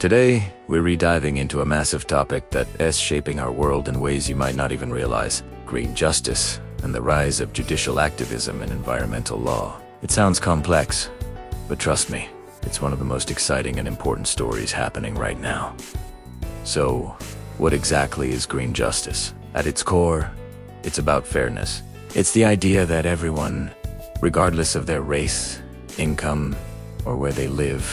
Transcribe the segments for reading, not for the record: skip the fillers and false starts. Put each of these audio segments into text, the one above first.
Today, we're rediving into a massive topic that is shaping our world in ways you might not even realize: green justice and the rise of judicial activism in environmental law. It sounds complex, but trust me, it's one of the most exciting and important stories happening right now. So, what exactly is green justice? At its core, it's about fairness. It's the idea that everyone, regardless of their race, income, or where they live,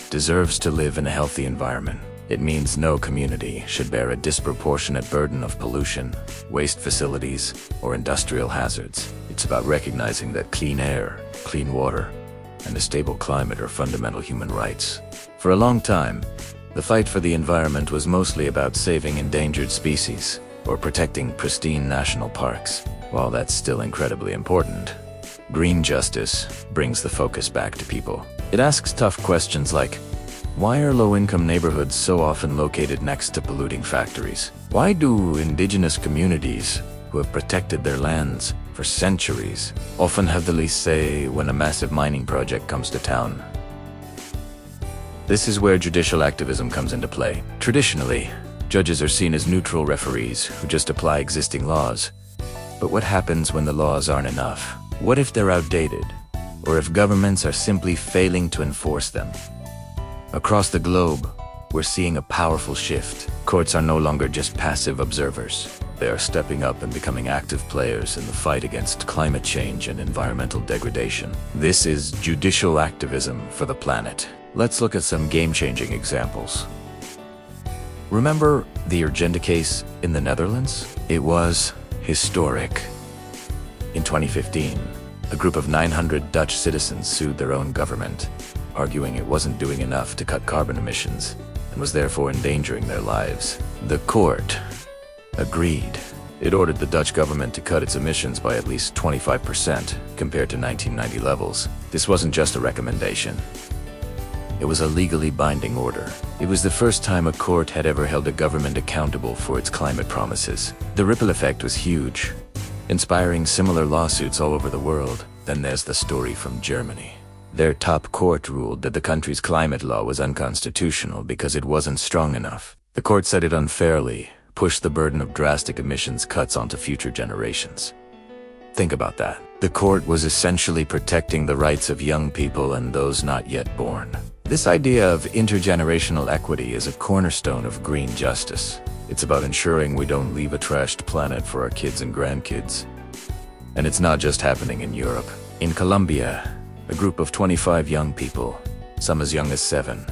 deserves to live in a healthy environment. It means no community should bear a disproportionate burden of pollution, waste facilities, or industrial hazards. It's about recognizing that clean air, clean water, and a stable climate are fundamental human rights. For a long time, the fight for the environment was mostly about saving endangered species or protecting pristine national parks. While that's still incredibly important, green justice brings the focus back to people. It asks tough questions like, why are low-income neighborhoods so often located next to polluting factories? Why do indigenous communities who have protected their lands for centuries often have the least say when a massive mining project comes to town? This is where judicial activism comes into play. Traditionally, judges are seen as neutral referees who just apply existing laws. But what happens when the laws aren't enough? What if they're outdated? Or if governments are simply failing to enforce them? Across the globe, we're seeing a powerful shift. Courts are no longer just passive observers. They are stepping up and becoming active players in the fight against climate change and environmental degradation. This is judicial activism for the planet. Let's look at some game-changing examples. Remember the Urgenda case in the Netherlands? It was historic. In 2015, a group of 900 Dutch citizens sued their own government, arguing it wasn't doing enough to cut carbon emissions and was therefore endangering their lives. The court agreed. It ordered the Dutch government to cut its emissions by at least 25% compared to 1990 levels. This wasn't just a recommendation. It was a legally binding order. It was the first time a court had ever held a government accountable for its climate promises. The ripple effect was huge, inspiring similar lawsuits all over the world. Then there's the story from Germany. Their top court ruled that the country's climate law was unconstitutional because it wasn't strong enough. The court said it unfairly pushed the burden of drastic emissions cuts onto future generations. Think about that. The court was essentially protecting the rights of young people and those not yet born. This idea of intergenerational equity is a cornerstone of green justice. It's about ensuring we don't leave a trashed planet for our kids and grandkids. And it's not just happening in Europe. In Colombia, a group of 25 young people, some as young as 7,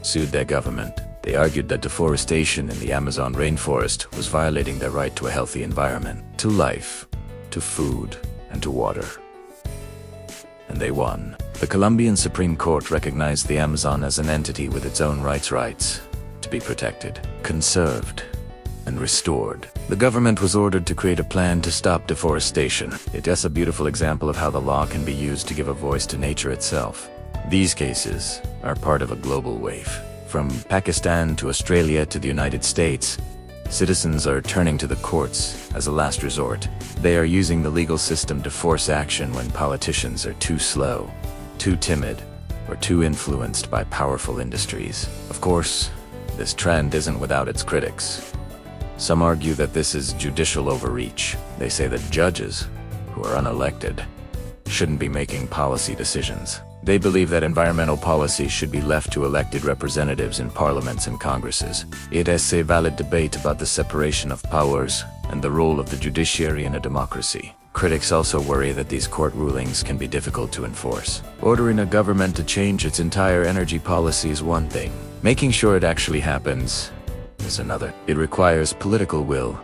sued their government. They argued that deforestation in the Amazon rainforest was violating their right to a healthy environment, to life, to food, and to water. And they won. The Colombian Supreme Court recognized the Amazon as an entity with its own rights to be protected, conserved, and restored. The government was ordered to create a plan to stop deforestation. It is a beautiful example of how the law can be used to give a voice to nature itself. These cases are part of a global wave. From Pakistan to Australia to the United States, citizens are turning to the courts as a last resort. They are using the legal system to force action when politicians are too slow, too timid, or too influenced by powerful industries. Of course, this trend isn't without its critics. Some argue that this is judicial overreach. They say that judges, who are unelected, shouldn't be making policy decisions. They believe that environmental policy should be left to elected representatives in parliaments and congresses. It is a valid debate about the separation of powers and the role of the judiciary in a democracy. Critics also worry that these court rulings can be difficult to enforce. Ordering a government to change its entire energy policy is one thing. Making sure it actually happens is another. It requires political will,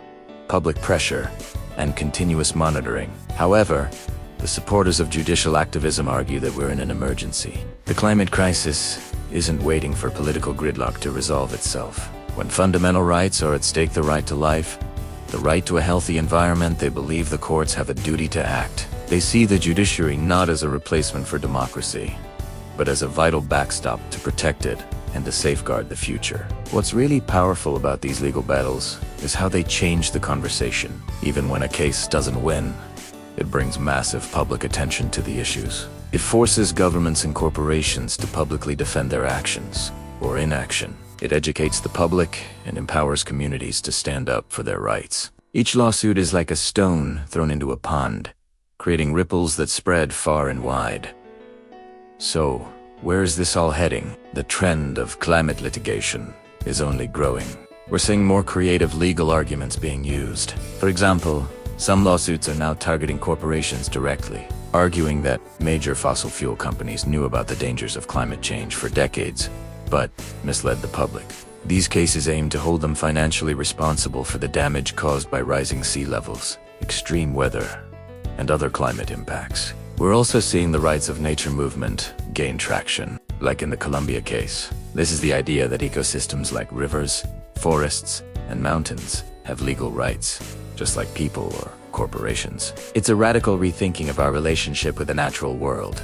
public pressure, and continuous monitoring. However, the supporters of judicial activism argue that we're in an emergency. The climate crisis isn't waiting for political gridlock to resolve itself. When fundamental rights are at stake, the right to life, the right to a healthy environment, they believe the courts have a duty to act. They see the judiciary not as a replacement for democracy, but as a vital backstop to protect it and to safeguard the future. What's really powerful about these legal battles is how they change the conversation. Even when a case doesn't win, it brings massive public attention to the issues. It forces governments and corporations to publicly defend their actions or inaction. It educates the public and empowers communities to stand up for their rights. Each lawsuit is like a stone thrown into a pond, creating ripples that spread far and wide. So, where is this all heading? The trend of climate litigation is only growing. We're seeing more creative legal arguments being used. For example, some lawsuits are now targeting corporations directly, arguing that major fossil fuel companies knew about the dangers of climate change for decades, but misled the public. These cases aim to hold them financially responsible for the damage caused by rising sea levels, extreme weather, and other climate impacts. We're also seeing the rights of nature movement gain traction, like in the Colombia case. This is the idea that ecosystems like rivers, forests, and mountains have legal rights, just like people or corporations. It's a radical rethinking of our relationship with the natural world,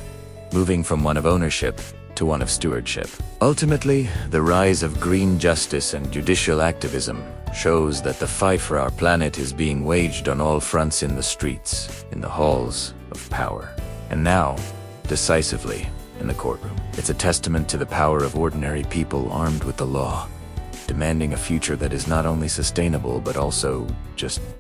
moving from one of ownership to one of stewardship. Ultimately, the rise of green justice and judicial activism shows that the fight for our planet is being waged on all fronts, in the streets, in the halls of power, and now, decisively, in the courtroom. It's a testament to the power of ordinary people armed with the law, demanding a future that is not only sustainable but also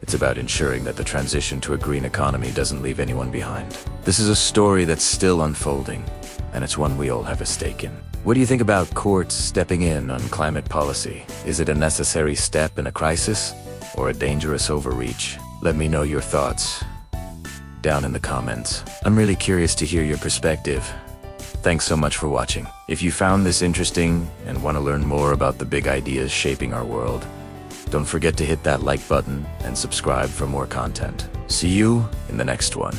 it's about ensuring that the transition to a green economy doesn't leave anyone behind. This is a story that's still unfolding, and it's one we all have a stake in. What do you think about courts stepping in on climate policy? Is it a necessary step in a crisis, or a dangerous overreach? Let me know your thoughts down in the comments. I'm really curious to hear your perspective. Thanks so much for watching. If you found this interesting and want to learn more about the big ideas shaping our world, don't forget to hit that like button and subscribe for more content. See you in the next one.